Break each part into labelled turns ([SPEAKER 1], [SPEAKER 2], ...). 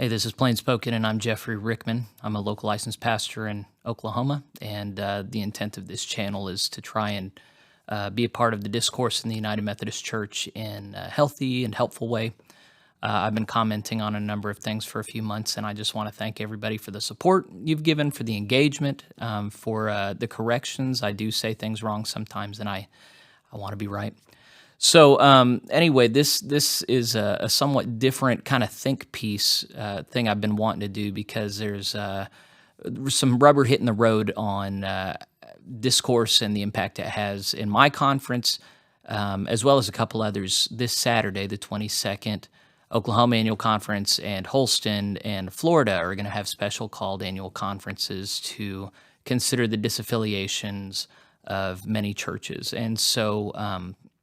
[SPEAKER 1] Hey, this is PlainSpoken, and I'm Jeffrey Rickman. I'm a local licensed pastor in Oklahoma, and the intent of this channel is to try and be a part of the discourse in the United Methodist Church in a healthy and helpful way. I've been commenting on a number of things for a few months, and I just want to thank everybody for the support you've given, for the engagement, for the corrections. I do say things wrong sometimes, and I want to be right. So anyway, this is a somewhat different kind of think piece thing I've been wanting to do because there's some rubber hitting the road on discourse and the impact it has in my conference, as well as a couple others. This Saturday, the 22nd, Oklahoma Annual Conference and Holston and Florida are going to have special called annual conferences to consider the disaffiliations of many churches. And so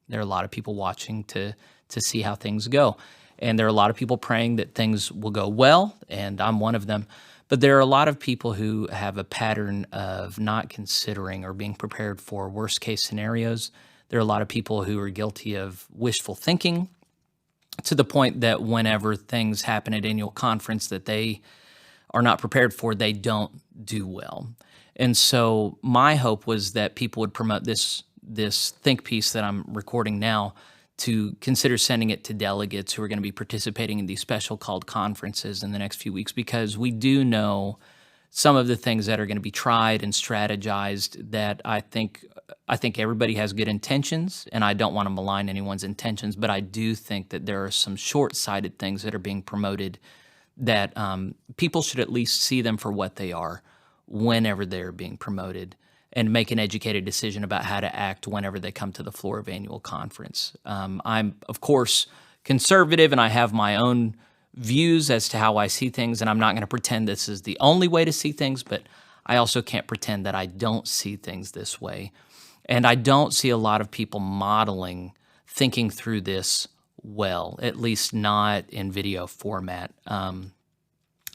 [SPEAKER 1] there are a lot of people watching to see how things go. And there are a lot of people praying that things will go well, and I'm one of them. But there are a lot of people who have a pattern of not considering or being prepared for worst-case scenarios. There are a lot of people who are guilty of wishful thinking to the point that whenever things happen at annual conference that they are not prepared for, they don't do well. And so my hope was that people would promote this think piece that I'm recording now to consider sending it to delegates who are going to be participating in these special called conferences in the next few weeks, because we do know some of the things that are going to be tried and strategized that I think everybody has good intentions, and I don't want to malign anyone's intentions, but I do think that there are some short-sighted things that are being promoted that people should at least see them for what they are whenever they're being promoted, and make an educated decision about how to act whenever they come to the floor of annual conference. I'm, of course, conservative, and I have my own views as to how I see things, and I'm not going to pretend this is the only way to see things, but I also can't pretend that I don't see things this way. And I don't see a lot of people modeling thinking through this well, at least not in video format. I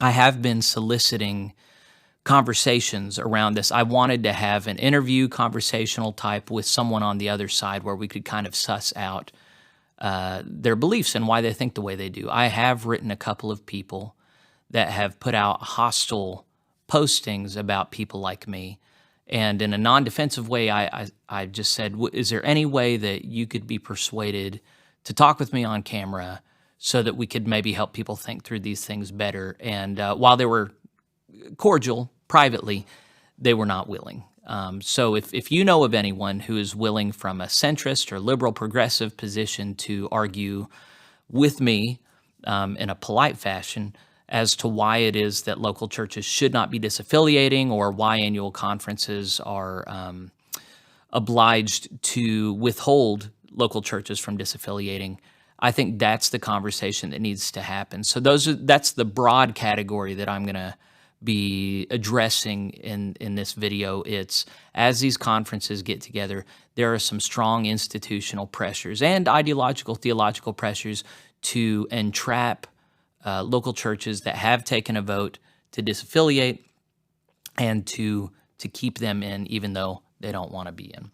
[SPEAKER 1] have been soliciting conversations around this. I wanted to have an interview conversational type with someone on the other side where we could kind of suss out their beliefs and why they think the way they do. I have written a couple of people that have put out hostile postings about people like me. And in a non-defensive way, I just said, is there any way that you could be persuaded to talk with me on camera so that we could maybe help people think through these things better? And while they were cordial privately, they were not willing. So if you know of anyone who is willing from a centrist or liberal progressive position to argue with me in a polite fashion as to why it is that local churches should not be disaffiliating, or why annual conferences are obliged to withhold local churches from disaffiliating, I think that's the conversation that needs to happen. So that's the broad category that I'm going to be addressing in this video. It's, as these conferences get together, there are some strong institutional pressures and ideological, theological pressures to entrap local churches that have taken a vote to disaffiliate and to keep them in even though they don't want to be in.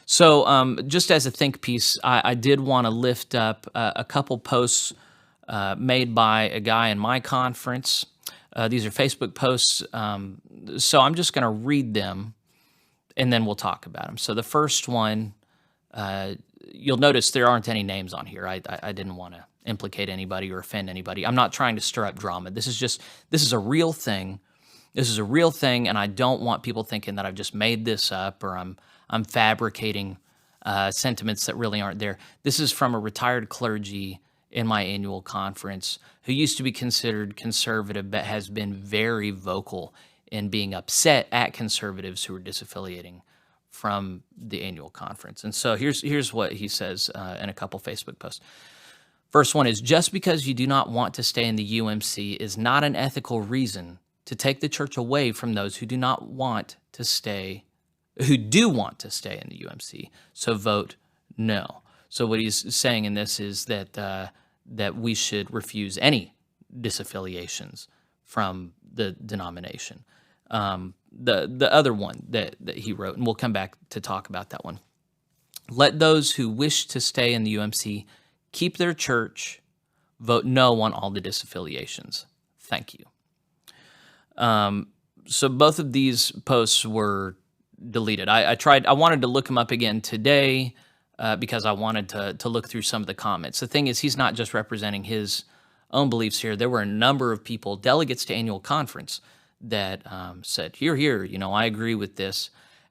[SPEAKER 1] So just as a think piece, I did want to lift up a couple posts made by a guy in my conference. These are Facebook posts, so I'm just going to read them, and then we'll talk about them. So the first one, you'll notice there aren't any names on here. I didn't want to implicate anybody or offend anybody. I'm not trying to stir up drama. This is a real thing. This is a real thing, and I don't want people thinking that I've just made this up or I'm fabricating sentiments that really aren't there. This is from a retired clergy in my annual conference who used to be considered conservative, but has been very vocal in being upset at conservatives who are disaffiliating from the annual conference. And so here's what he says in a couple Facebook posts. First one is, just because you do not want to stay in the UMC is not an ethical reason to take the church away from those who do want to stay in the UMC. So vote no. So what he's saying in this is that we should refuse any disaffiliations from the denomination. The other one that he wrote, and we'll come back to talk about that one. Let those who wish to stay in the UMC keep their church, vote no on all the disaffiliations. Thank you. So both of these posts were deleted. I wanted to look him up again today because I wanted to look through some of the comments. The thing is, he's not just representing his own beliefs here. There were a number of people, delegates to annual conference, that said, here, I agree with this.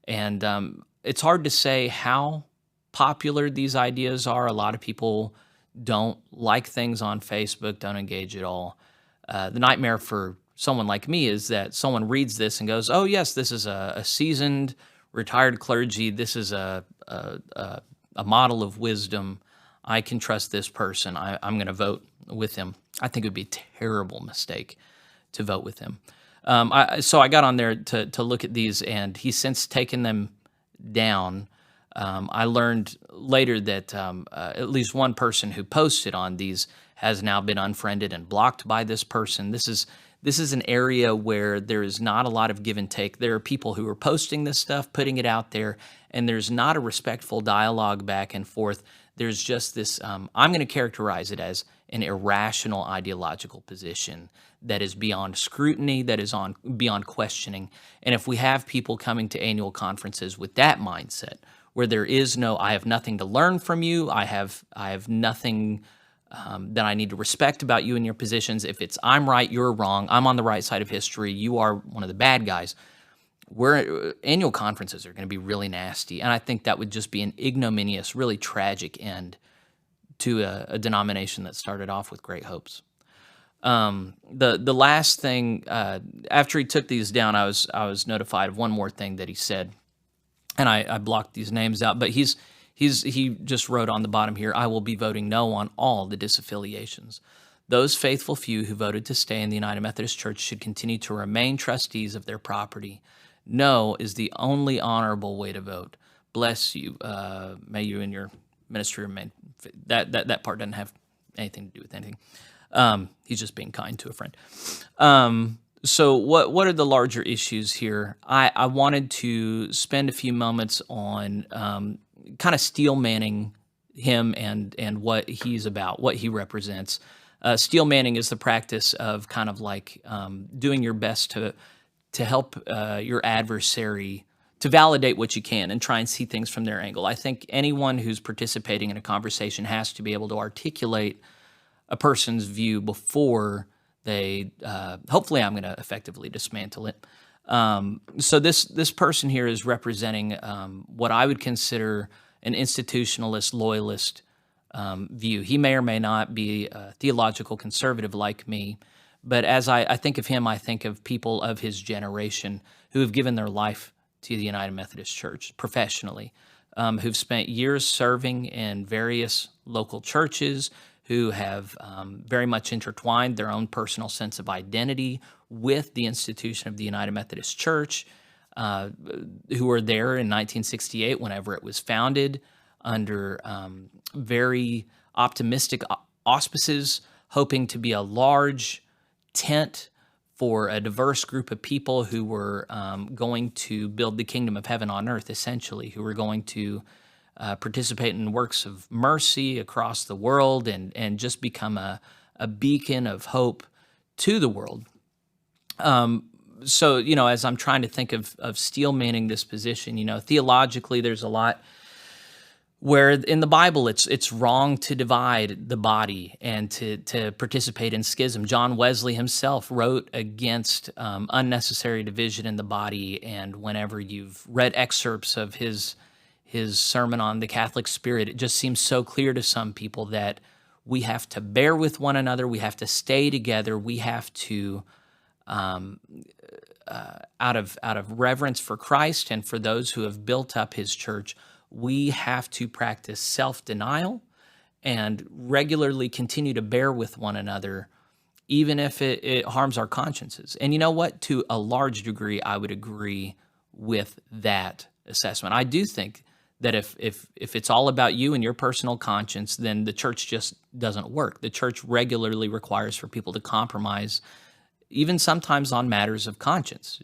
[SPEAKER 1] And it's hard to say how popular these ideas are. A lot of people don't like things on Facebook, don't engage at all. The nightmare for someone like me is that someone reads this and goes, oh, yes, this is a seasoned, retired clergy. This is a model of wisdom. I can trust this person. I'm going to vote with him. I think it would be a terrible mistake to vote with him. So I got on there to look at these, and he's since taken them down. I learned later that at least one person who posted on these has now been unfriended and blocked by this person. This is an area where there is not a lot of give and take. There are people who are posting this stuff, putting it out there, and there's not a respectful dialogue back and forth. There's just this, I'm going to characterize it as an irrational ideological position that is beyond scrutiny, that is beyond questioning. And if we have people coming to annual conferences with that mindset, where there is no, I have nothing to learn from you, I have nothing that I need to respect about you and your positions. If it's I'm right, you're wrong, I'm on the right side of history, you are one of the bad guys, annual conferences are going to be really nasty. And I think that would just be an ignominious, really tragic end to a denomination that started off with great hopes. The last thing, after he took these down, I was notified of one more thing that he said, and I blocked these names out, but he just wrote on the bottom here, I will be voting no on all the disaffiliations. Those faithful few who voted to stay in the United Methodist Church should continue to remain trustees of their property. No is the only honorable way to vote. Bless you. May you and your ministry remain. That part doesn't have anything to do with anything. He's just being kind to a friend. So what are the larger issues here? I wanted to spend a few moments on kind of steel manning him and what he's about, what he represents. Steel manning is the practice of kind of like doing your best to help your adversary to validate what you can and try and see things from their angle. I think anyone who's participating in a conversation has to be able to articulate a person's view before they, hopefully I'm going to effectively dismantle it. So this person here is representing what I would consider an institutionalist, loyalist view. He may or may not be a theological conservative like me, but as I think of him, I think of people of his generation who have given their life to the United Methodist Church professionally, who've spent years serving in various local churches, who have very much intertwined their own personal sense of identity with the institution of the United Methodist Church, who were there in 1968 whenever it was founded under very optimistic auspices, hoping to be a large tent for a diverse group of people who were going to build the kingdom of heaven on earth, essentially, who were going to participate in works of mercy across the world and just become a beacon of hope to the world. So, as I'm trying to think of steel manning this position, theologically there's a lot where in the Bible it's wrong to divide the body and to participate in schism. John Wesley himself wrote against unnecessary division in the body, and whenever you've read excerpts of his sermon on the Catholic spirit, it just seems so clear to some people that we have to bear with one another, we have to stay together, we have to, out of reverence for Christ and for those who have built up his church, we have to practice self-denial and regularly continue to bear with one another, even if it harms our consciences. And you know what? To a large degree, I would agree with that assessment. I do think that if it's all about you and your personal conscience, then the church just doesn't work. The church regularly requires for people to compromise, even sometimes on matters of conscience.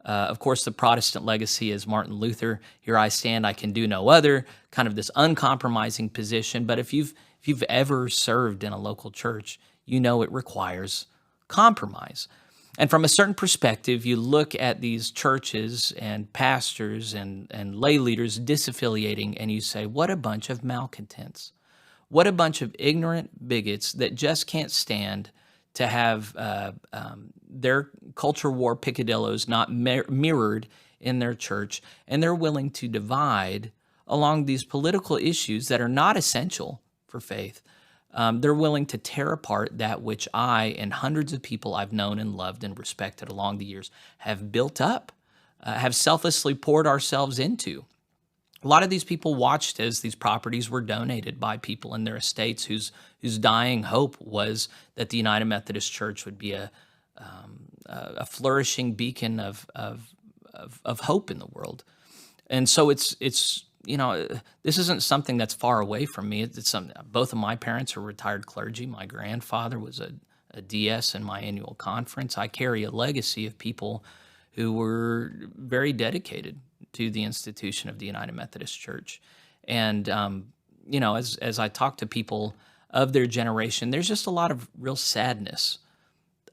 [SPEAKER 1] Of course, the Protestant legacy is Martin Luther. Here I stand, I can do no other. Kind of this uncompromising position. But if you've ever served in a local church, it requires compromise. And from a certain perspective, you look at these churches and pastors and lay leaders disaffiliating, and you say, what a bunch of malcontents. What a bunch of ignorant bigots that just can't stand to have their culture war picadillos not mirrored in their church, and they're willing to divide along these political issues that are not essential for faith. They're willing to tear apart that which I and hundreds of people I've known and loved and respected along the years have built up, have selflessly poured ourselves into. A lot of these people watched as these properties were donated by people in their estates whose dying hope was that the United Methodist Church would be a flourishing beacon of hope in the world. And so it's this isn't something that's far away from me. It's something. Both of my parents are retired clergy. My grandfather was a DS in my annual conference. I carry a legacy of people who were very dedicated to the institution of the United Methodist Church. And, as I talk to people of their generation, there's just a lot of real sadness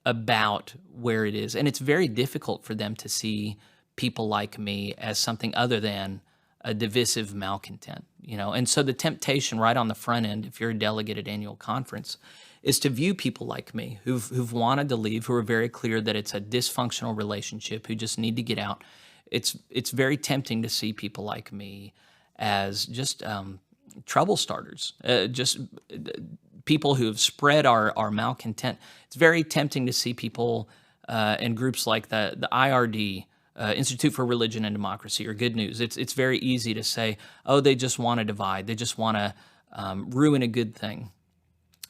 [SPEAKER 1] about where it is. And it's very difficult for them to see people like me as something other than a divisive malcontent, And so the temptation right on the front end, if you're a delegate at annual conference, is to view people like me who've wanted to leave, who are very clear that it's a dysfunctional relationship, who just need to get out. It's very tempting to see people like me as just trouble starters, just people who have spread our malcontent. It's very tempting to see people in groups like the IRD, Institute for Religion and Democracy, or Good News. It's very easy to say, oh, they just want to divide. They just want to ruin a good thing.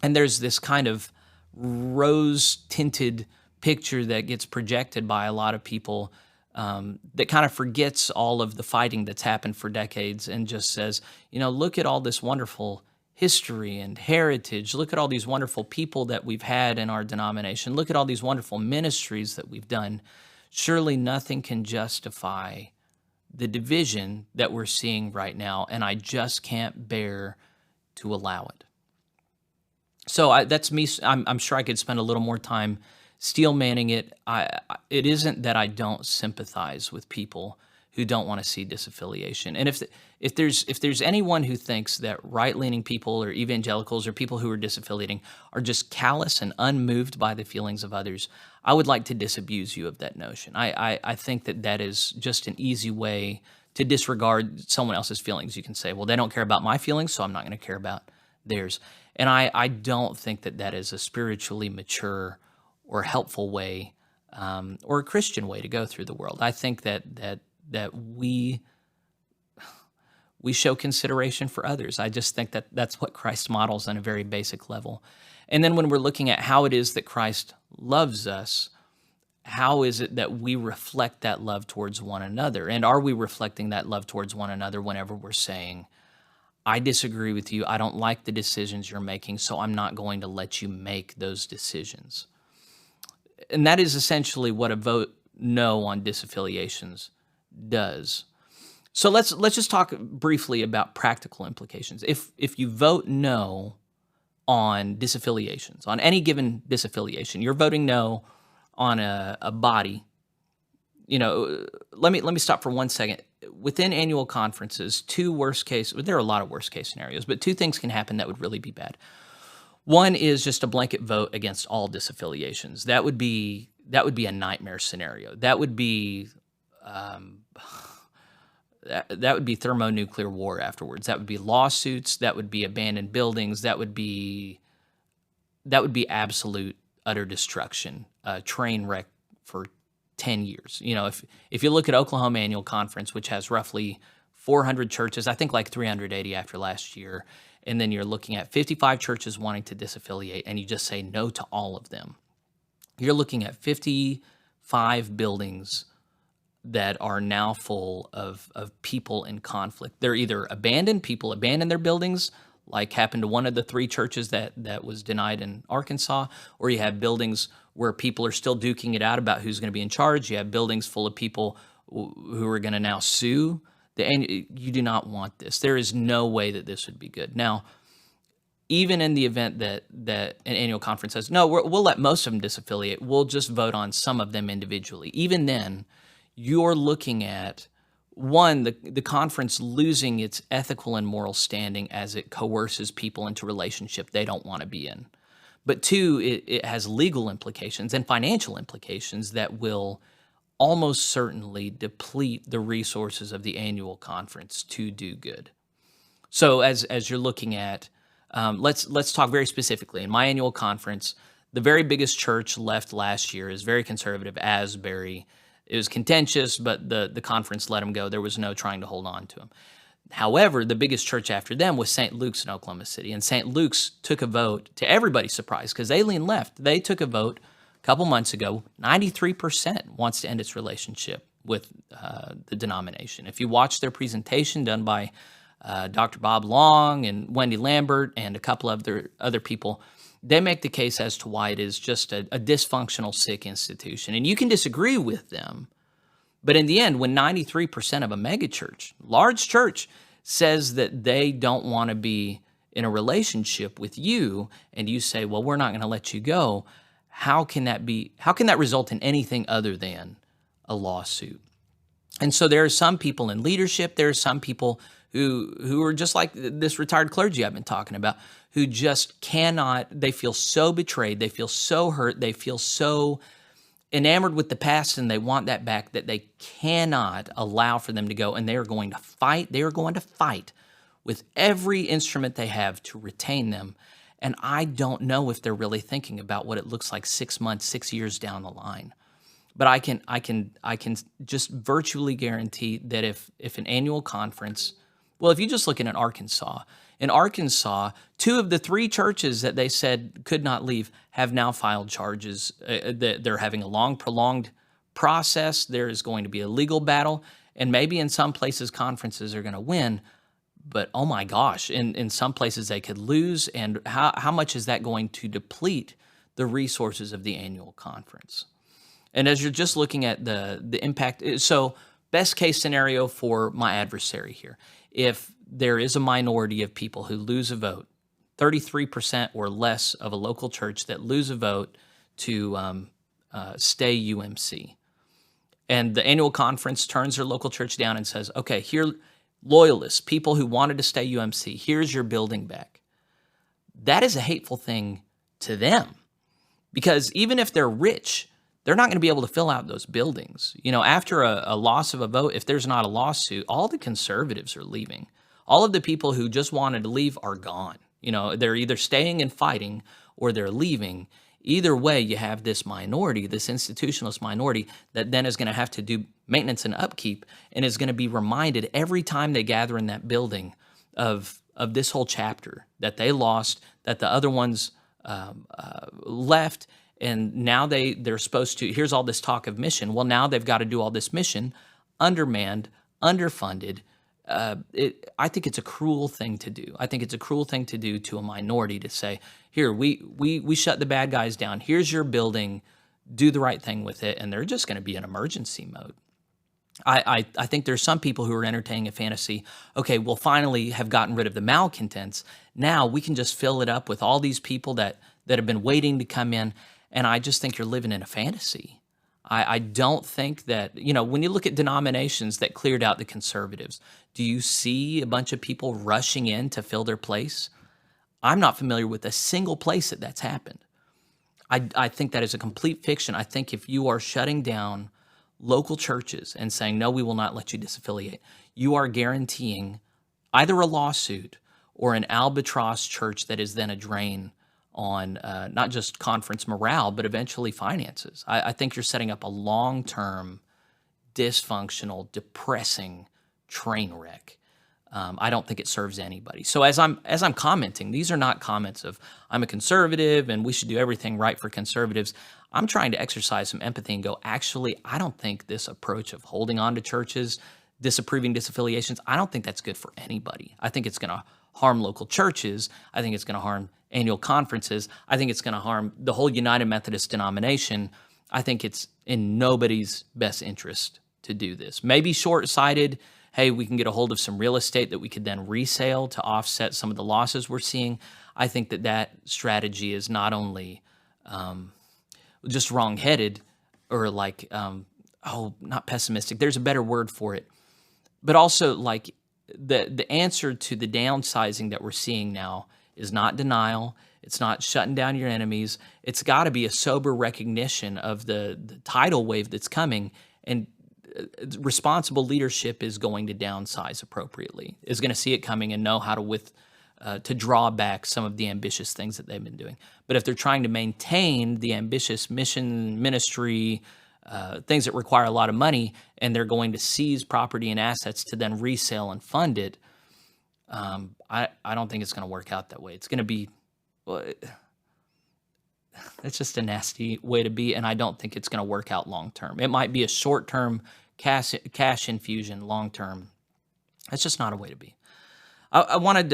[SPEAKER 1] And there's this kind of rose-tinted picture that gets projected by a lot of people that kind of forgets all of the fighting that's happened for decades and just says, look at all this wonderful history and heritage. Look at all these wonderful people that we've had in our denomination. Look at all these wonderful ministries that we've done. Surely nothing can justify the division that we're seeing right now, and I just can't bear to allow it. So that's me. I'm sure I could spend a little more time steel manning it. It isn't that I don't sympathize with people who don't want to see disaffiliation. And if there's anyone who thinks that right-leaning people or evangelicals or people who are disaffiliating are just callous and unmoved by the feelings of others, I would like to disabuse you of that notion. I think that is just an easy way to disregard someone else's feelings. You can say, well, they don't care about my feelings, so I'm not going to care about theirs. And I don't think that is a spiritually mature or helpful way or a Christian way to go through the world. I think that we show consideration for others. I just think that's what Christ models on a very basic level. And then when we're looking at how it is that Christ loves us, how is it that we reflect that love towards one another? And are we reflecting that love towards one another whenever we're saying, I disagree with you, I don't like the decisions you're making, so I'm not going to let you make those decisions? And that is essentially what a vote no on disaffiliations does. So let's just talk briefly about practical implications. If you vote no on disaffiliations, on any given disaffiliation, you're voting no on a body. Let me stop for 1 second. Within annual conferences, there are a lot of worst case scenarios, but two things can happen that would really be bad. One is just a blanket vote against all disaffiliations. That would be a nightmare scenario. That would be thermonuclear war afterwards. That would be lawsuits. That would be abandoned buildings. That would be absolute utter destruction, train wreck for 10 years. If you look at Oklahoma Annual Conference, which has roughly 400 churches, I think like 380 after last year, and then you're looking at 55 churches wanting to disaffiliate, and you just say no to all of them, you're looking at 55 buildings that are now full of people in conflict. They're either people abandon their buildings, like happened to one of the three churches that was denied in Arkansas, or you have buildings where people are still duking it out about who's going to be in charge. You have buildings full of people who are going to now sue. And you do not want this. There is no way that this would be good. Now, even in the event that an annual conference says, no, we'll let most of them disaffiliate, we'll just vote on some of them individually. Even then, you're looking at, one, the conference losing its ethical and moral standing as it coerces people into relationship they don't want to be in. But two, it has legal implications and financial implications that will almost certainly deplete the resources of the annual conference to do good. So as you're looking at, let's talk very specifically. In my annual conference, the very biggest church left last year is very conservative, Asbury. It was contentious, but the conference let them go. There was no trying to hold on to them. However, the biggest church after them was St. Luke's in Oklahoma City. And St. Luke's took a vote, to everybody's surprise, because they leaned left. They took a vote a couple months ago. 93% wants to end its relationship with the denomination. If you watch their presentation done by Dr. Bob Long and Wendy Lambert and a couple of other people, they make the case as to why it is just a dysfunctional, sick institution. And you can disagree with them, but in the end, when 93% of a megachurch, large church, says that they don't want to be in a relationship with you, and you say, well, we're not going to let you go, how can that result in anything other than a lawsuit? And so there are some people in leadership, there are some people who are just like this retired clergy I've been talking about, who just cannot, they feel so betrayed, they feel so hurt, they feel so enamored with the past, and they want that back, that they cannot allow for them to go, and they are going to fight with every instrument they have to retain them. And I don't know if they're really thinking about what it looks like 6 months, 6 years down the line. But I can just virtually guarantee that if an annual conference, well, if you just look at in Arkansas, 2 of the 3 churches that they said could not leave have now filed charges. They're having a long, prolonged process. There is going to be a legal battle, and maybe in some places conferences are going to win. But oh my gosh, in some places they could lose. And how much is that going to deplete the resources of the annual conference? And as you're just looking at the impact, so best case scenario for my adversary here, if there is a minority of people who lose a vote, 33% or less of a local church that lose a vote to stay UMC, and the annual conference turns their local church down and says, okay, here, loyalists, people who wanted to stay UMC, here's your building back. That is a hateful thing to them, because even if they're rich, they're not going to be able to fill out those buildings. You know, after a loss of a vote, if there's not a lawsuit, all the conservatives are leaving. All of the people who just wanted to leave are gone. You know, they're either staying and fighting or they're leaving. Either way, you have this minority, this institutionalist minority, that then is going to have to do maintenance and upkeep, and is going to be reminded every time they gather in that building of this whole chapter that they lost, that the other ones left. And now they're supposed to, here's all this talk of mission. Well, now they've got to do all this mission, undermanned, underfunded. I think it's a cruel thing to do. I think it's a cruel thing to do to a minority, to say, here, we shut the bad guys down. Here's your building. Do the right thing with it. And they're just going to be in emergency mode. I think there's some people who are entertaining a fantasy. Okay, we'll finally have gotten rid of the malcontents. Now we can just fill it up with all these people that have been waiting to come in. And I just think you're living in a fantasy. I don't think that, you know, when you look at denominations that cleared out the conservatives, do you see a bunch of people rushing in to fill their place? I'm not familiar with a single place that's happened. I think that is a complete fiction. I think if you are shutting down local churches and saying, no, we will not let you disaffiliate, you are guaranteeing either a lawsuit or an albatross church that is then a drain on not just conference morale, but eventually finances. I think you're setting up a long-term, dysfunctional, depressing train wreck. I don't think it serves anybody. So as I'm commenting, these are not comments of I'm a conservative and we should do everything right for conservatives. I'm trying to exercise some empathy and go, actually, I don't think this approach of holding on to churches, disapproving disaffiliations, I don't think that's good for anybody. I think it's going to harm local churches. I think it's going to harm annual conferences. I think it's going to harm the whole United Methodist denomination. I think it's in nobody's best interest to do this. Maybe short-sighted, hey, we can get a hold of some real estate that we could then resale to offset some of the losses we're seeing. I think that strategy is not only just wrongheaded or like, not pessimistic. There's a better word for it, but also like the answer to the downsizing that we're seeing now is not denial. It's not shutting down your enemies. It's got to be a sober recognition of the tidal wave that's coming, and responsible leadership is going to downsize appropriately, is going to see it coming and know how to draw back some of the ambitious things that they've been doing. But if they're trying to maintain the ambitious mission, ministry, things that require a lot of money, and they're going to seize property and assets to then resell and fund it, I don't think it's going to work out that way. It's going to be, well, it's just a nasty way to be, and I don't think it's going to work out long term. It might be a short term cash infusion. Long term, that's just not a way to be. I wanted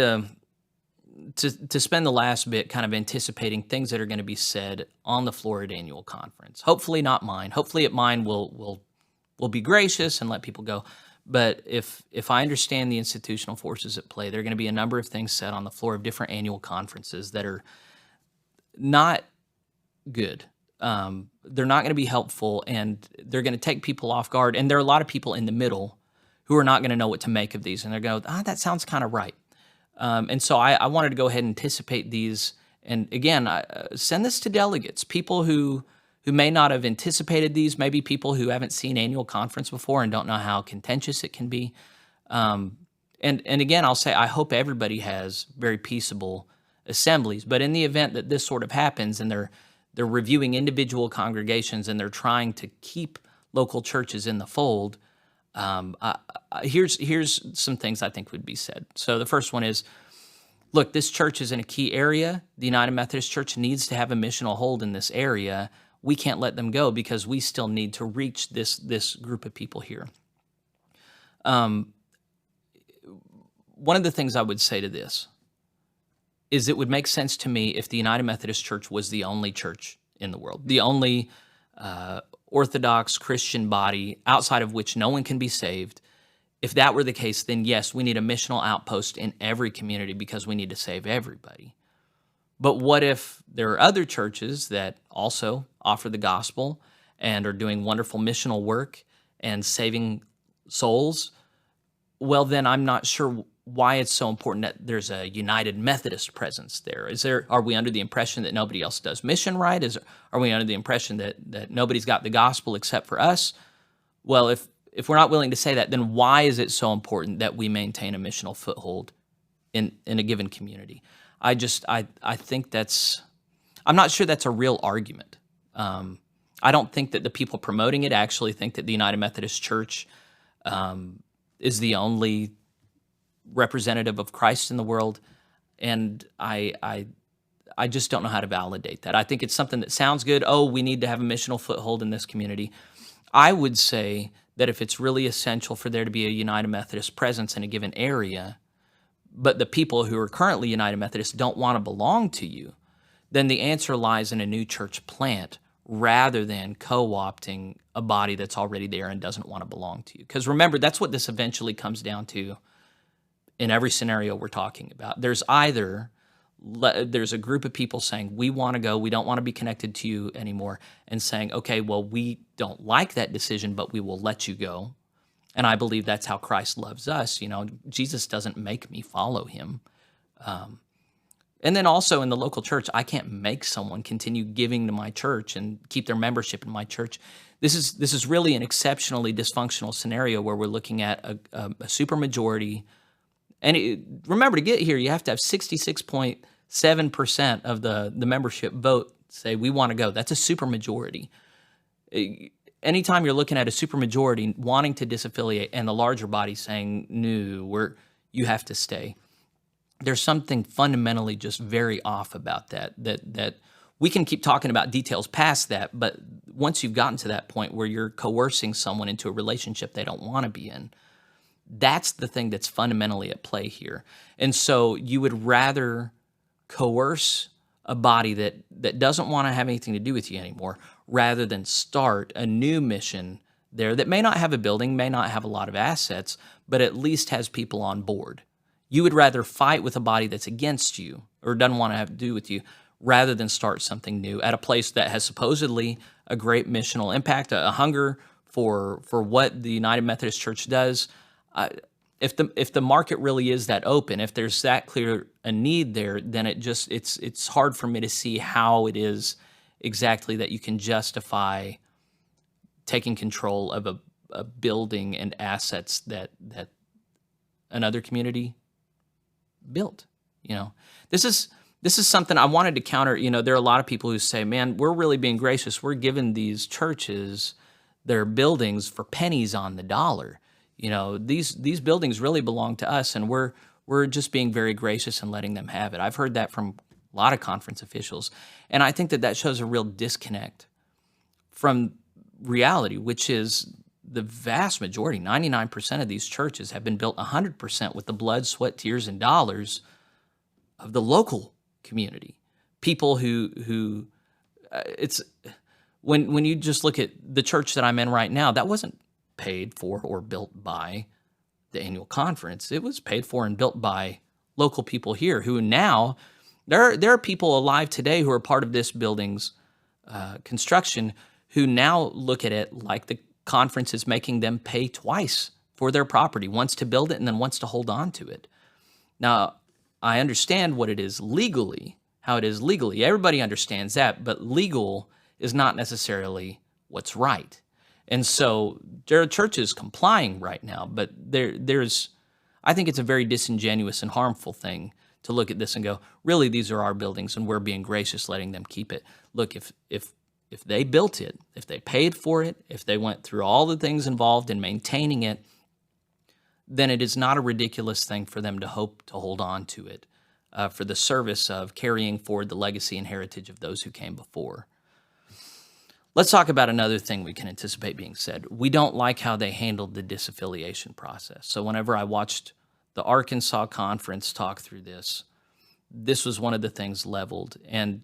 [SPEAKER 1] to spend the last bit kind of anticipating things that are going to be said on the Florida Annual Conference. Hopefully not mine. Hopefully at mine will be gracious and let people go. But if I understand the institutional forces at play, there are going to be a number of things said on the floor of different annual conferences that are not good. They're not going to be helpful, and they're going to take people off guard. And there are a lot of people in the middle who are not going to know what to make of these. And they're going, that sounds kind of right. And so I wanted to go ahead and anticipate these. And again, send this to delegates, people who may not have anticipated these, maybe people who haven't seen annual conference before and don't know how contentious it can be. And again, I'll say I hope everybody has very peaceable assemblies. But in the event that this sort of happens and they're reviewing individual congregations and they're trying to keep local churches in the fold, here's some things I think would be said. So the first one is, look, this church is in a key area. The United Methodist Church needs to have a missional hold in this area. We can't let them go because we still need to reach this group of people here. One of the things I would say to this is it would make sense to me if the United Methodist Church was the only church in the world, the only Orthodox Christian body outside of which no one can be saved. If that were the case, then yes, we need a missional outpost in every community because we need to save everybody. But what if there are other churches that also offer the gospel and are doing wonderful missional work and saving souls? Well, then I'm not sure why it's so important that there's a United Methodist presence there. Are we under the impression that nobody else does mission right? Are we under the impression that nobody's got the gospel except for us? Well, if we're not willing to say that, then why is it so important that we maintain a missional foothold in a given community? I think I'm not sure that's a real argument. I don't think that the people promoting it actually think that the United Methodist Church is the only representative of Christ in the world, and I just don't know how to validate that. I think it's something that sounds good. Oh, we need to have a missional foothold in this community. I would say that if it's really essential for there to be a United Methodist presence in a given area, but the people who are currently United Methodists don't want to belong to you, then the answer lies in a new church plant rather than co-opting a body that's already there and doesn't want to belong to you. Because remember, that's what this eventually comes down to in every scenario we're talking about. There's a group of people saying, we want to go, we don't want to be connected to you anymore, and saying, okay, well, we don't like that decision, but we will let you go. And I believe that's how Christ loves us. Jesus doesn't make me follow him. And then also in the local church, I can't make someone continue giving to my church and keep their membership in my church. This is really an exceptionally dysfunctional scenario where we're looking at a supermajority. And remember, to get here, you have to have 66.7% of the membership vote say, we want to go. That's a supermajority. Anytime you're looking at a supermajority wanting to disaffiliate and the larger body saying, no, you have to stay, there's something fundamentally just very off about that we can keep talking about details past that, but once you've gotten to that point where you're coercing someone into a relationship they don't want to be in, that's the thing that's fundamentally at play here. And so you would rather coerce a body that doesn't want to have anything to do with you anymore rather than start a new mission there that may not have a building, may not have a lot of assets, but at least has people on board. You would rather fight with a body that's against you or doesn't want to have to do with you, rather than start something new at a place that has supposedly a great missional impact, a hunger for what the United Methodist Church does. If the market really is that open, if there's that clear a need there, then it's hard for me to see how it is exactly that you can justify taking control of a building and assets that another community built. This is something I wanted to counter. There are a lot of people who say, man, we're really being gracious. We're giving these churches their buildings for pennies on the dollar. These buildings really belong to us, and we're just being very gracious and letting them have it. I've heard that from a lot of conference officials, and I think that shows a real disconnect from reality, which is the vast majority, 99% of these churches have been built 100% with the blood, sweat, tears, and dollars of the local community. People who it's when you just look at the church that I'm in right now, that wasn't paid for or built by the annual conference. It was paid for and built by local people here who now, there are people alive today who are part of this building's construction who now look at it like the conference is making them pay twice for their property, once to build it and then once to hold on to it. Now, I understand what it is legally, how it is legally. Everybody understands that, but legal is not necessarily what's right. And so there are churches complying right now, but I think it's a very disingenuous and harmful thing to look at this and go, really, these are our buildings and we're being gracious letting them keep it. Look, if they built it, if they paid for it, if they went through all the things involved in maintaining it, then it is not a ridiculous thing for them to hope to hold on to it for the service of carrying forward the legacy and heritage of those who came before. Let's talk about another thing we can anticipate being said. We don't like how they handled the disaffiliation process. So whenever I watched the Arkansas conference talk through this was one of the things leveled. And,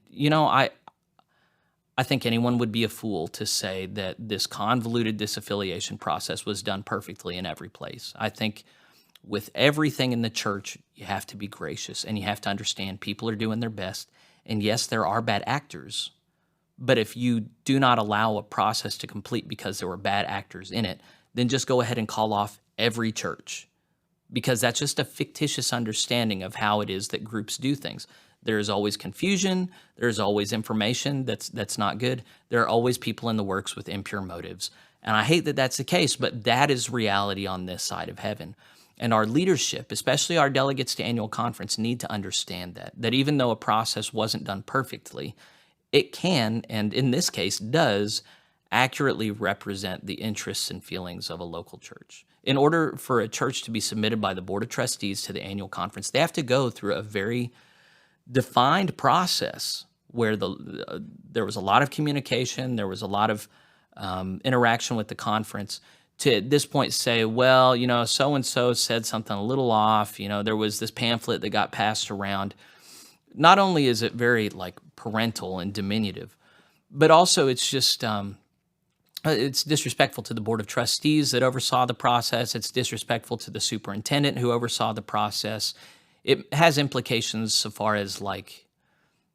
[SPEAKER 1] I think anyone would be a fool to say that this convoluted disaffiliation process was done perfectly in every place. I think with everything in the church, you have to be gracious and you have to understand people are doing their best. And yes, there are bad actors. But if you do not allow a process to complete because there were bad actors in it, then just go ahead and call off every church, because that's just a fictitious understanding of how it is that groups do things. There's always confusion. There's always information that's not good. There are always people in the works with impure motives. And I hate that that's the case, but that is reality on this side of heaven. And our leadership, especially our delegates to annual conference, need to understand that even though a process wasn't done perfectly, it can, and in this case does, accurately represent the interests and feelings of a local church. In order for a church to be submitted by the Board of Trustees to the annual conference, they have to go through a very defined process where there was a lot of communication, there was a lot of interaction with the conference to at this point say, well, so-and-so said something a little off, there was this pamphlet that got passed around. Not only is it very parental and diminutive, but also it's just it's disrespectful to the Board of Trustees that oversaw the process. It's disrespectful to the superintendent who oversaw the process. It has implications so far as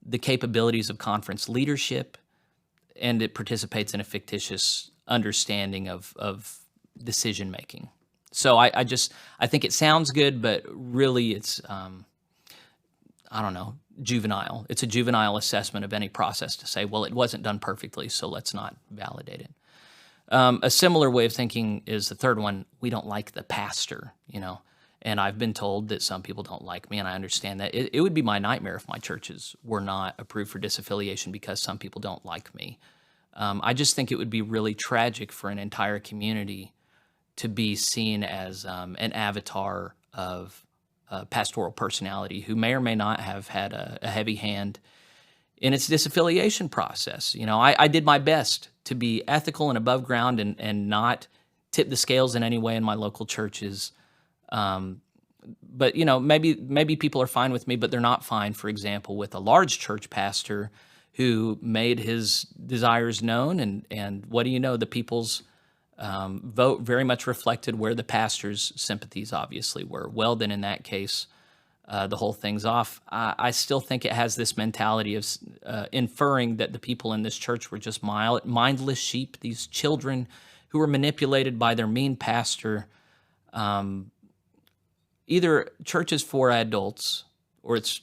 [SPEAKER 1] the capabilities of conference leadership, and it participates in a fictitious understanding of decision making. So I think it sounds good, but really it's juvenile. It's a juvenile assessment of any process to say, well, it wasn't done perfectly, so let's not validate it. A similar way of thinking is the third one. We don't like the pastor, and I've been told that some people don't like me, and I understand that. It would be my nightmare if my churches were not approved for disaffiliation because some people don't like me. I just think it would be really tragic for an entire community to be seen as an avatar of pastoral personality who may or may not have had a heavy hand in its disaffiliation process. I did my best to be ethical and above ground and not tip the scales in any way in my local churches. But maybe people are fine with me, but they're not fine, for example, with a large church pastor who made his desires known. And what do you know? The people's vote very much reflected where the pastor's sympathies obviously were. Well, then in that case, the whole thing's off. I still think it has this mentality of inferring that the people in this church were just mindless sheep, these children who were manipulated by their mean pastor. Either church is for adults or it's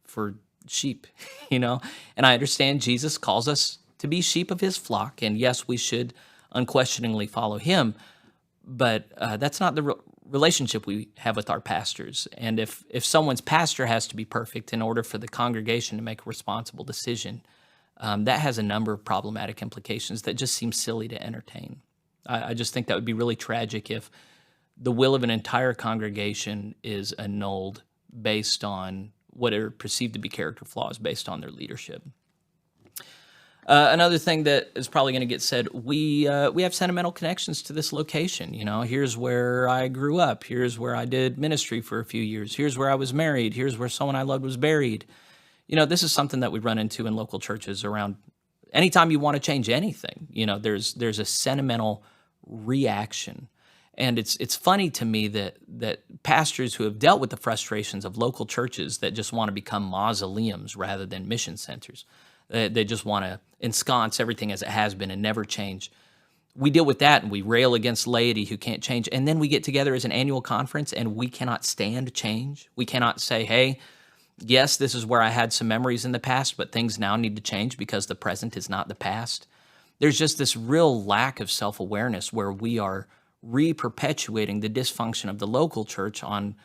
[SPEAKER 1] for sheep, And I understand Jesus calls us to be sheep of his flock, and yes, we should unquestioningly follow him, but that's not the relationship we have with our pastors. And if someone's pastor has to be perfect in order for the congregation to make a responsible decision, that has a number of problematic implications that just seem silly to entertain. I just think that would be really tragic if the will of an entire congregation is annulled based on what are perceived to be character flaws based on their leadership. Another thing that is probably going to get said, we have sentimental connections to this location. Here's where I grew up. Here's where I did ministry for a few years. Here's where I was married. Here's where someone I loved was buried. This is something that we run into in local churches around anytime you want to change anything. There's a sentimental reaction. And it's funny to me that pastors who have dealt with the frustrations of local churches that just want to become mausoleums rather than mission centers, they just want to ensconce everything as it has been and never change. We deal with that and we rail against laity who can't change. And then we get together as an annual conference and we cannot stand change. We cannot say, hey, yes, this is where I had some memories in the past, but things now need to change because the present is not the past. There's just this real lack of self-awareness where we are re-perpetuating the dysfunction of the local church on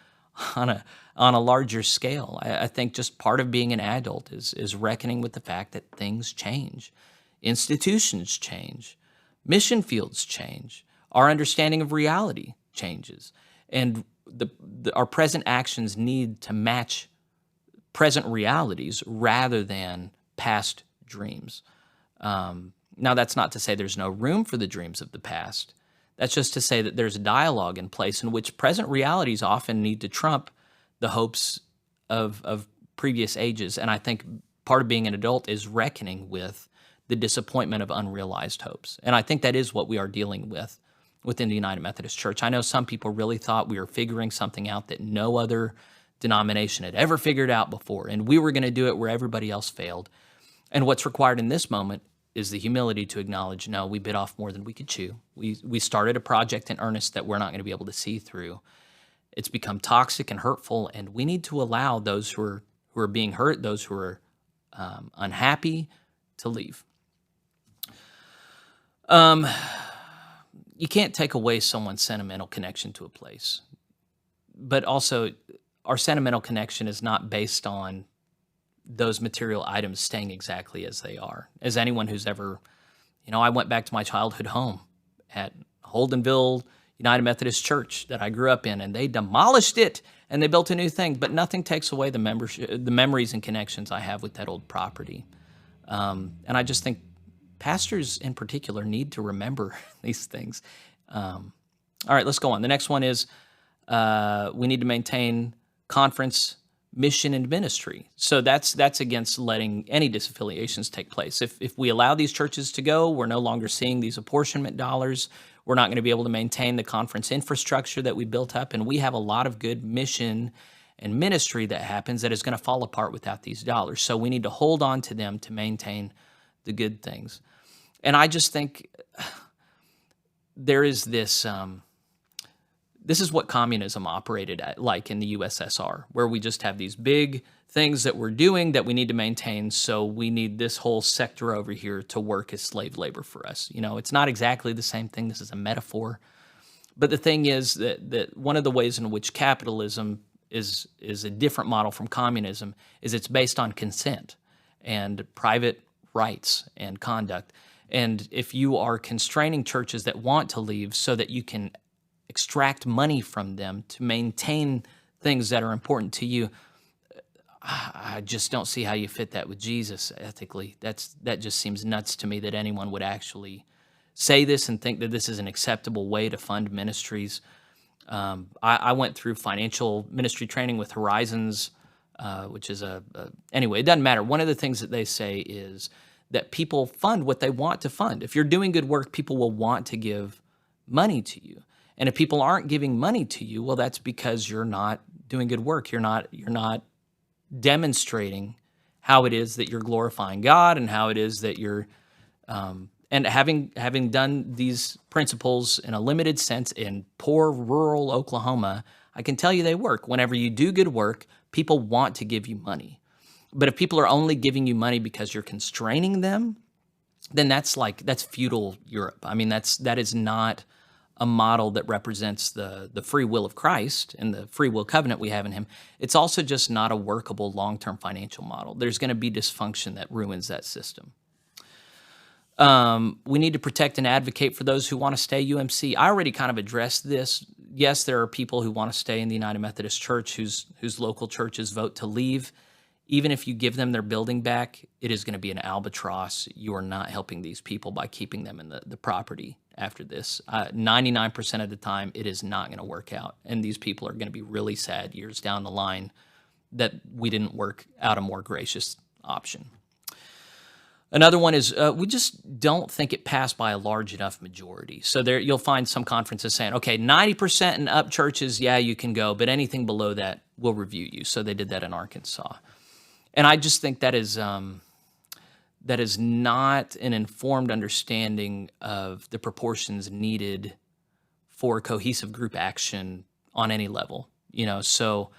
[SPEAKER 1] a larger scale. I think just part of being an adult is reckoning with the fact that things change, institutions change, mission fields change, our understanding of reality changes, and our present actions need to match present realities rather than past dreams. Now, that's not to say there's no room for the dreams of the past. That's just to say that there's a dialogue in place in which present realities often need to trump the hopes of previous ages. And I think part of being an adult is reckoning with the disappointment of unrealized hopes. And I think that is what we are dealing with within the United Methodist Church. I know some people really thought we were figuring something out that no other denomination had ever figured out before, and we were going to do it where everybody else failed. And what's required in this moment is the humility to acknowledge, no, we bit off more than we could chew. We started a project in earnest that we're not going to be able to see through. It's become toxic and hurtful, and we need to allow those who are being hurt, those who are unhappy, to leave. You can't take away someone's sentimental connection to a place, but also our sentimental connection is not based on those material items staying exactly as they are. As anyone who's ever, I went back to my childhood home at Holdenville United Methodist Church that I grew up in, and they demolished it and they built a new thing, but nothing takes away the memories and connections I have with that old property. And I just think pastors in particular need to remember these things. All right, let's go on. The next one is we need to maintain conference mission and ministry. So that's against letting any disaffiliations take place. If we allow these churches to go, we're no longer seeing these apportionment dollars. We're not going to be able to maintain the conference infrastructure that we built up, and we have a lot of good mission and ministry that happens that is going to fall apart without these dollars. So we need to hold on to them to maintain the good things. And I just think there is this this is what communism operated at, like in the USSR, where we just have these big things that we're doing that we need to maintain, so we need this whole sector over here to work as slave labor for us. It's not exactly the same thing. This is a metaphor. But the thing is that one of the ways in which capitalism is a different model from communism is it's based on consent and private rights and conduct. And if you are constraining churches that want to leave so that you can extract money from them to maintain things that are important to you, I just don't see how you fit that with Jesus ethically. That just seems nuts to me that anyone would actually say this and think that this is an acceptable way to fund ministries. I went through financial ministry training with Horizons, which is anyway, it doesn't matter. One of the things that they say is that people fund what they want to fund. If you're doing good work, people will want to give money to you. And if people aren't giving money to you, well, that's because you're not doing good work. You're not demonstrating how it is that you're glorifying God and how it is that you're and having done these principles in a limited sense in poor rural Oklahoma, I can tell you they work. Whenever you do good work, people want to give you money. But if people are only giving you money because you're constraining them, then that's feudal Europe. I mean, that is not a model that represents the free will of Christ and the free will covenant we have in him. It's also just not a workable long-term financial model. There's going to be dysfunction that ruins that system. We need to protect and advocate for those who want to stay UMC. I already kind of addressed this. Yes, there are people who want to stay in the United Methodist Church whose local churches vote to leave. Even if you give them their building back, it is going to be an albatross. You are not helping these people by keeping them in the property after this. 99% of the time, it is not going to work out. And these people are going to be really sad years down the line that we didn't work out a more gracious option. Another one is we just don't think it passed by a large enough majority. So there, you'll find some conferences saying, okay, 90% and up churches, yeah, you can go, but anything below that, we'll review you. So they did that in Arkansas. And I just think that is not an informed understanding of the proportions needed for cohesive group action on any level. So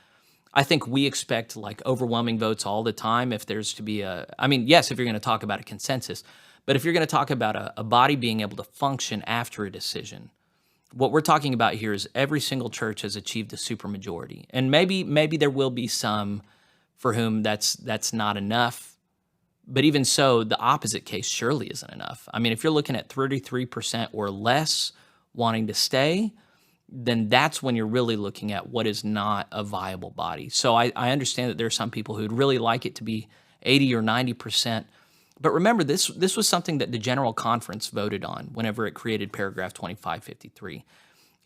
[SPEAKER 1] I think we expect like overwhelming votes all the time if there's to be yes, if you're going to talk about a consensus, but if you're going to talk about a body being able to function after a decision, what we're talking about here is every single church has achieved a supermajority. And maybe there will be some for whom that's not enough. But even so, the opposite case surely isn't enough. I mean, if you're looking at 33% or less wanting to stay, then that's when you're really looking at what is not a viable body. So I understand that there are some people who'd really like it to be 80 or 90%. But remember, this was something that the General Conference voted on whenever it created paragraph 2553.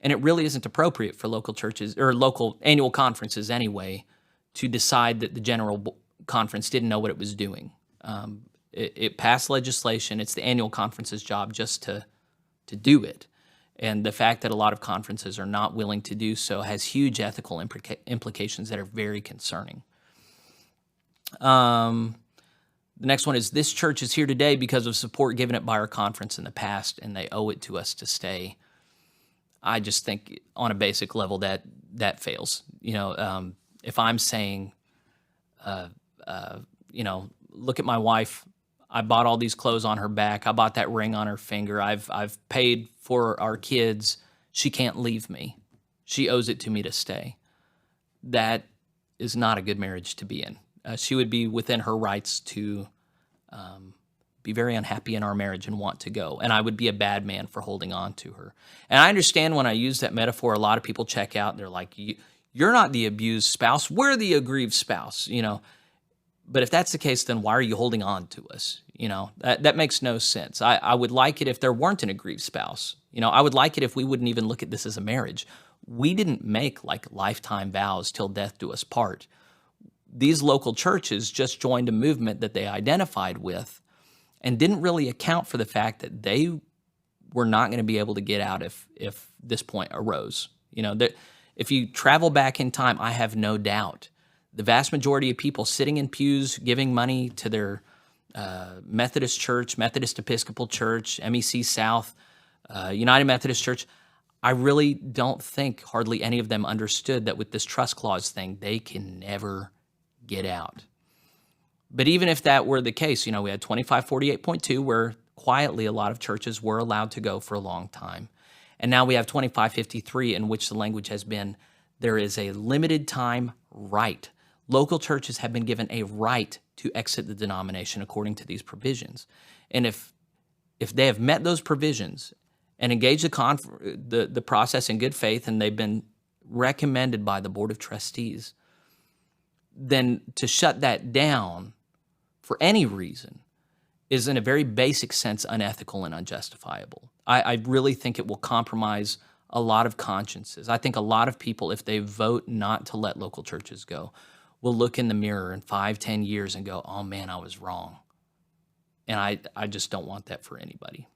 [SPEAKER 1] And it really isn't appropriate for local churches or local annual conferences anyway to decide that the General Conference didn't know what it was doing. It passed legislation. It's the annual conference's job just to do it. And the fact that a lot of conferences are not willing to do so has huge ethical implications that are very concerning. The next one is, this church is here today because of support given it by our conference in the past, and they owe it to us to stay. I just think on a basic level that fails. If I'm saying, look at my wife, I bought all these clothes on her back, I bought that ring on her finger, I've paid for our kids, she can't leave me. She owes it to me to stay. That is not a good marriage to be in. She would be within her rights to be very unhappy in our marriage and want to go. And I would be a bad man for holding on to her. And I understand when I use that metaphor, a lot of people check out and they're like, you're not the abused spouse, we're the aggrieved spouse, But if that's the case, then why are you holding on to us? That makes no sense. I would like it if there weren't an aggrieved spouse. I would like it if we wouldn't even look at this as a marriage. We didn't make like lifetime vows till death do us part. These local churches just joined a movement that they identified with and didn't really account for the fact that they were not going to be able to get out if this point arose. That if you travel back in time, I have no doubt the vast majority of people sitting in pews giving money to their Methodist Church, Methodist Episcopal Church, MEC South, United Methodist Church, I really don't think hardly any of them understood that with this trust clause thing, they can never get out. But even if that were the case, we had 2548.2 where quietly a lot of churches were allowed to go for a long time. And now we have 2553 in which the language has been, there is a limited time right. Local churches have been given a right to exit the denomination according to these provisions. And if they have met those provisions and engaged the process in good faith and they've been recommended by the Board of Trustees, then to shut that down for any reason is in a very basic sense unethical and unjustifiable. I really think it will compromise a lot of consciences. I think a lot of people, if they vote not to let local churches go, will look in the mirror in 5-10 years and go, oh man, I was wrong. And I just don't want that for anybody.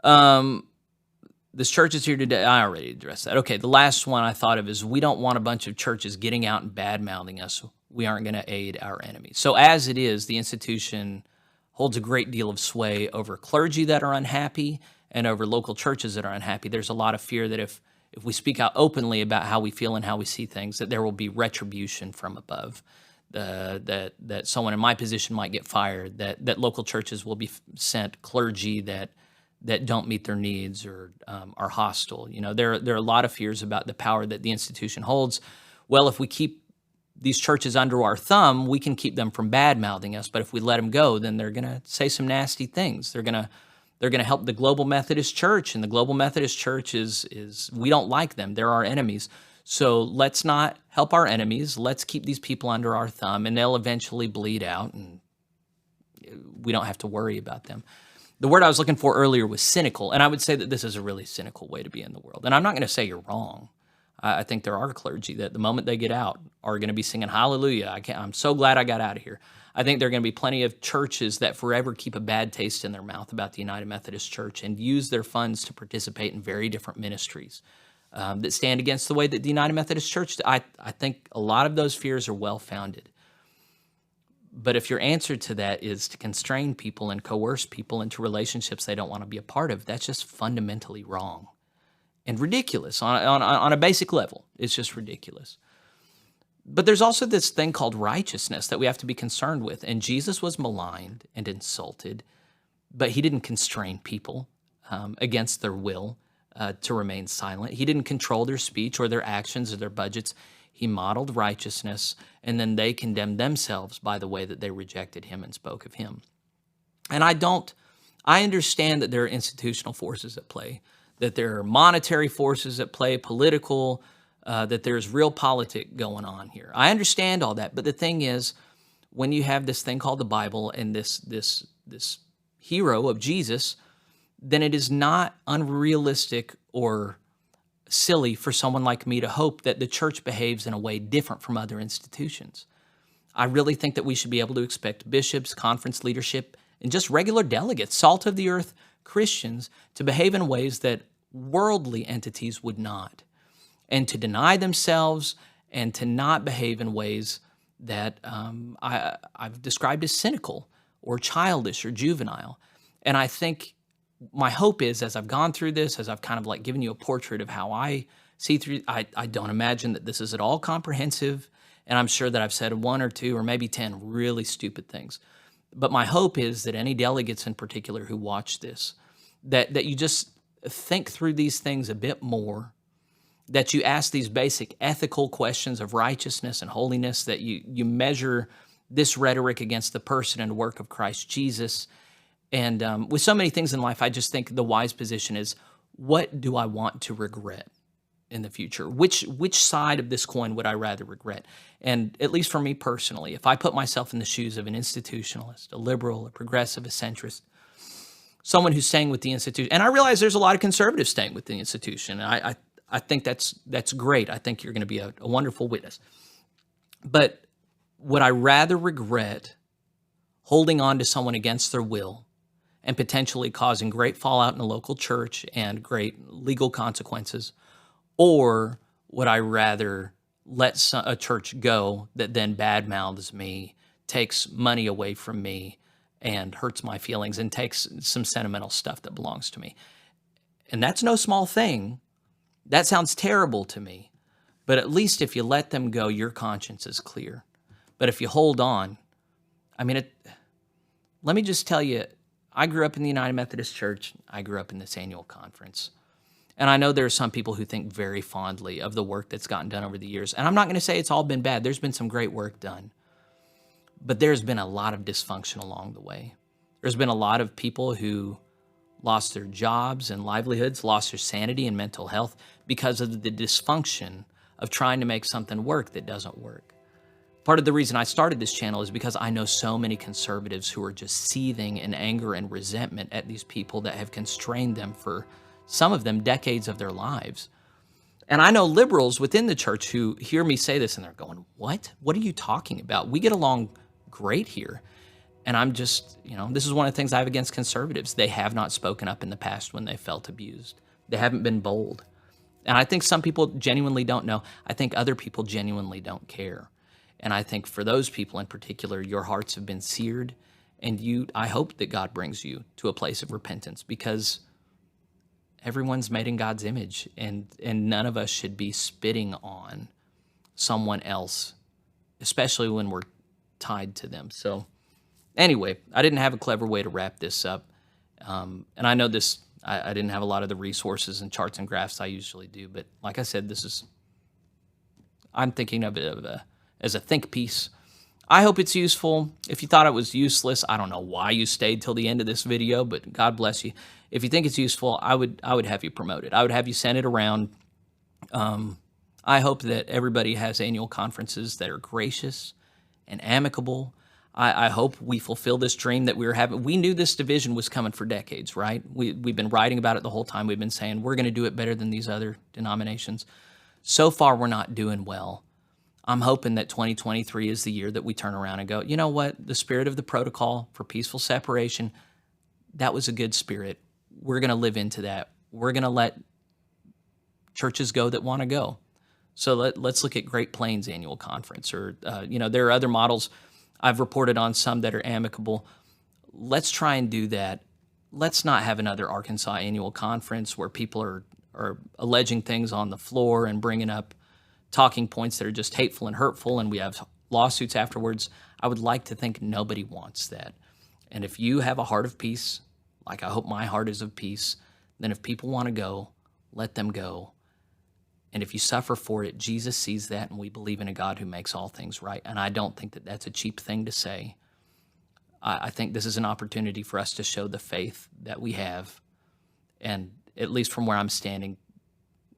[SPEAKER 1] The this church is here today. I already addressed that. Okay, the last one I thought of is we don't want a bunch of churches getting out and bad-mouthing us. We aren't going to aid our enemies. So as it is, the institution holds a great deal of sway over clergy that are unhappy and over local churches that are unhappy. There's a lot of fear that if we speak out openly about how we feel and how we see things, that there will be retribution from above, that someone in my position might get fired, that local churches will be sent clergy that don't meet their needs or are hostile. You know, there are a lot of fears about the power that the institution holds. Well, if we keep these churches under our thumb, we can keep them from bad-mouthing us. But if we let them go, then they're going to say some nasty things. They're going to help the Global Methodist Church, and the Global Methodist Church is we don't like them. They're our enemies. So let's not help our enemies. Let's keep these people under our thumb, and they'll eventually bleed out, and we don't have to worry about them. The word I was looking for earlier was cynical, and I would say that this is a really cynical way to be in the world. And I'm not going to say you're wrong. I think there are clergy that the moment they get out are going to be singing hallelujah. I'm so glad I got out of here. I think there are going to be plenty of churches that forever keep a bad taste in their mouth about the United Methodist Church and use their funds to participate in very different ministries that stand against the way that the United Methodist Church. I think a lot of those fears are well-founded. But if your answer to that is to constrain people and coerce people into relationships they don't want to be a part of, that's just fundamentally wrong and ridiculous on a basic level. It's just ridiculous. But there's also this thing called righteousness that we have to be concerned with. And Jesus was maligned and insulted, but he didn't constrain people against their will to remain silent. He didn't control their speech or their actions or their budgets. He modeled righteousness, and then they condemned themselves by the way that they rejected him and spoke of him. And I understand that there are institutional forces at play, that there are monetary forces at play, political, that there's real politic going on here. I understand all that, but the thing is, when you have this thing called the Bible and this hero of Jesus, then it is not unrealistic or silly for someone like me to hope that the church behaves in a way different from other institutions. I really think that we should be able to expect bishops, conference leadership, and just regular delegates, salt of the earth Christians, to behave in ways that worldly entities would not, and to deny themselves and to not behave in ways that I've described as cynical or childish or juvenile. And I think my hope is, as I've gone through this, as I've kind of like given you a portrait of how I see through, I don't imagine that this is at all comprehensive, and I'm sure that I've said 1 or 2 or maybe 10 really stupid things. But my hope is that any delegates in particular who watch this, that you just think through these things a bit more, that you ask these basic ethical questions of righteousness and holiness, that you measure this rhetoric against the person and work of Christ Jesus. And with so many things in life, I just think the wise position is, what do I want to regret in the future? Which side of this coin would I rather regret? And at least for me personally, if I put myself in the shoes of an institutionalist, a liberal, a progressive, a centrist, someone who's staying with the institution, and I realize there's a lot of conservatives staying with the institution. I think that's great. I think you're going to be a wonderful witness. But would I rather regret holding on to someone against their will and potentially causing great fallout in a local church and great legal consequences? Or would I rather let a church go that then badmouths me, takes money away from me, and hurts my feelings and takes some sentimental stuff that belongs to me? And that's no small thing. That sounds terrible to me. But at least if you let them go, your conscience is clear. But if you hold on, let me just tell you, I grew up in the United Methodist Church. I grew up in this annual conference. And I know there are some people who think very fondly of the work that's gotten done over the years. And I'm not going to say it's all been bad. There's been some great work done. But there's been a lot of dysfunction along the way. There's been a lot of people who lost their jobs and livelihoods, lost their sanity and mental health because of the dysfunction of trying to make something work that doesn't work. Part of the reason I started this channel is because I know so many conservatives who are just seething in anger and resentment at these people that have constrained them for, some of them, decades of their lives. And I know liberals within the church who hear me say this and they're going, what? What are you talking about? We get along great here. And I'm just, this is one of the things I have against conservatives. They have not spoken up in the past when they felt abused. They haven't been bold. And I think some people genuinely don't know. I think other people genuinely don't care. And I think for those people in particular, your hearts have been seared, and I hope that God brings you to a place of repentance, because everyone's made in God's image, and none of us should be spitting on someone else, especially when we're tied to them. So anyway, I didn't have a clever way to wrap this up. And I know I didn't have a lot of the resources and charts and graphs I usually do, but like I said, I'm thinking of it as a think piece. I hope it's useful. If you thought it was useless, I don't know why you stayed till the end of this video, but God bless you. If you think it's useful, I would have you promote it. I would have you send it around. I hope that everybody has annual conferences that are gracious and amicable. I hope we fulfill this dream that we were having. We knew this division was coming for decades, right? We've been writing about it the whole time. We've been saying we're going to do it better than these other denominations. So far, we're not doing well. I'm hoping that 2023 is the year that we turn around and go, you know what? The spirit of the protocol for peaceful separation, that was a good spirit. We're going to live into that. We're going to let churches go that want to go. So let's look at Great Plains Annual Conference, or there are other models. I've reported on some that are amicable. Let's try and do that. Let's not have another Arkansas Annual Conference where people are alleging things on the floor and bringing up talking points that are just hateful and hurtful, and we have lawsuits afterwards. I would like to think nobody wants that. And if you have a heart of peace, like I hope my heart is of peace, then if people want to go, let them go. And if you suffer for it, Jesus sees that, and we believe in a God who makes all things right. And I don't think that that's a cheap thing to say. I think this is an opportunity for us to show the faith that we have. And at least from where I'm standing,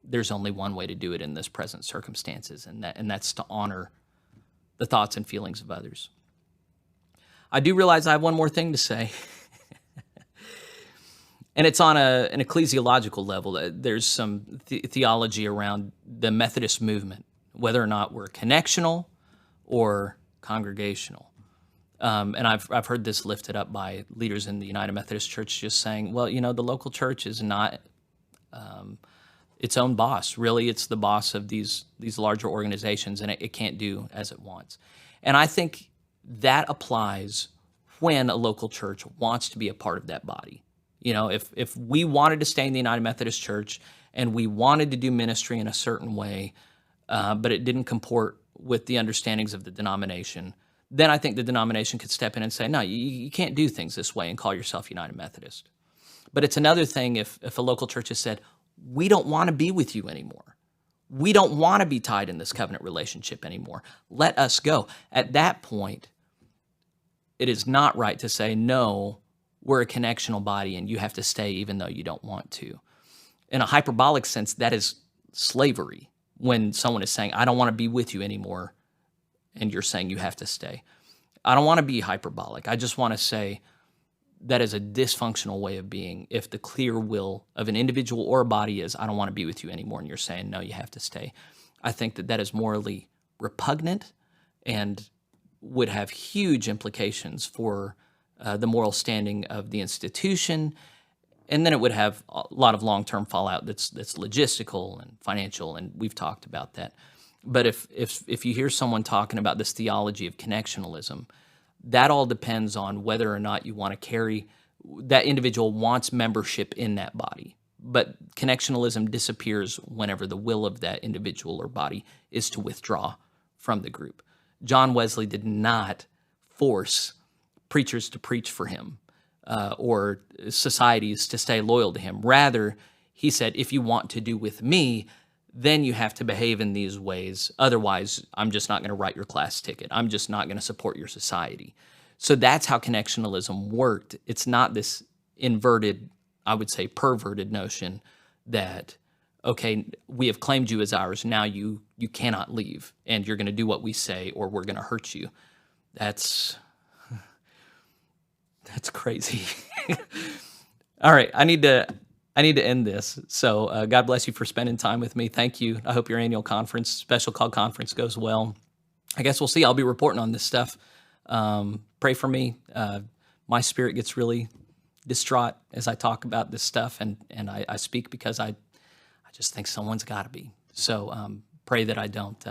[SPEAKER 1] there's only one way to do it in this present circumstances, and that's to honor the thoughts and feelings of others. I do realize I have one more thing to say. And it's on an ecclesiological level. There's some theology around the Methodist movement, whether or not we're connectional or congregational. And I've heard this lifted up by leaders in the United Methodist Church, just saying, well, the local church is not its own boss. Really, it's the boss of these larger organizations, and it can't do as it wants. And I think that applies when a local church wants to be a part of that body. If we wanted to stay in the United Methodist Church and we wanted to do ministry in a certain way, but it didn't comport with the understandings of the denomination, then I think the denomination could step in and say, no, you can't do things this way and call yourself United Methodist. But it's another thing if a local church has said, we don't want to be with you anymore. We don't want to be tied in this covenant relationship anymore. Let us go. At that point, it is not right to say, no, we're a connectional body and you have to stay even though you don't want to. In a hyperbolic sense, that is slavery. When someone is saying, I don't want to be with you anymore, and you're saying you have to stay. I don't want to be hyperbolic. I just want to say that is a dysfunctional way of being. If the clear will of an individual or a body is, I don't want to be with you anymore, and you're saying, no, you have to stay. I think that is morally repugnant and would have huge implications for the moral standing of the institution, and then it would have a lot of long-term fallout that's logistical and financial, and we've talked about that. But if you hear someone talking about this theology of connectionalism, that all depends on whether or not you want to carry, that individual wants membership in that body. But connectionalism disappears whenever the will of that individual or body is to withdraw from the group. John Wesley did not force preachers to preach for him or societies to stay loyal to him. Rather, he said, if you want to do with me, then you have to behave in these ways. Otherwise, I'm just not going to write your class ticket. I'm just not going to support your society. So that's how connectionalism worked. It's not this inverted, I would say perverted notion that, okay, we have claimed you as ours. Now you cannot leave, and you're going to do what we say, or we're going to hurt you. That's crazy. All right, I need to end this. So God bless you for spending time with me. Thank you. I hope your annual conference, special call conference, goes well. I guess we'll see. I'll be reporting on this stuff. Pray for me. My spirit gets really distraught as I talk about this stuff, and I speak because I just think someone's got to be. So pray that I don't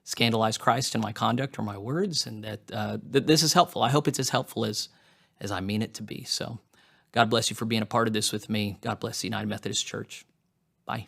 [SPEAKER 1] scandalize Christ in my conduct or my words, and that this is helpful. I hope it's as helpful as I mean it to be. So God bless you for being a part of this with me. God bless the United Methodist Church. Bye.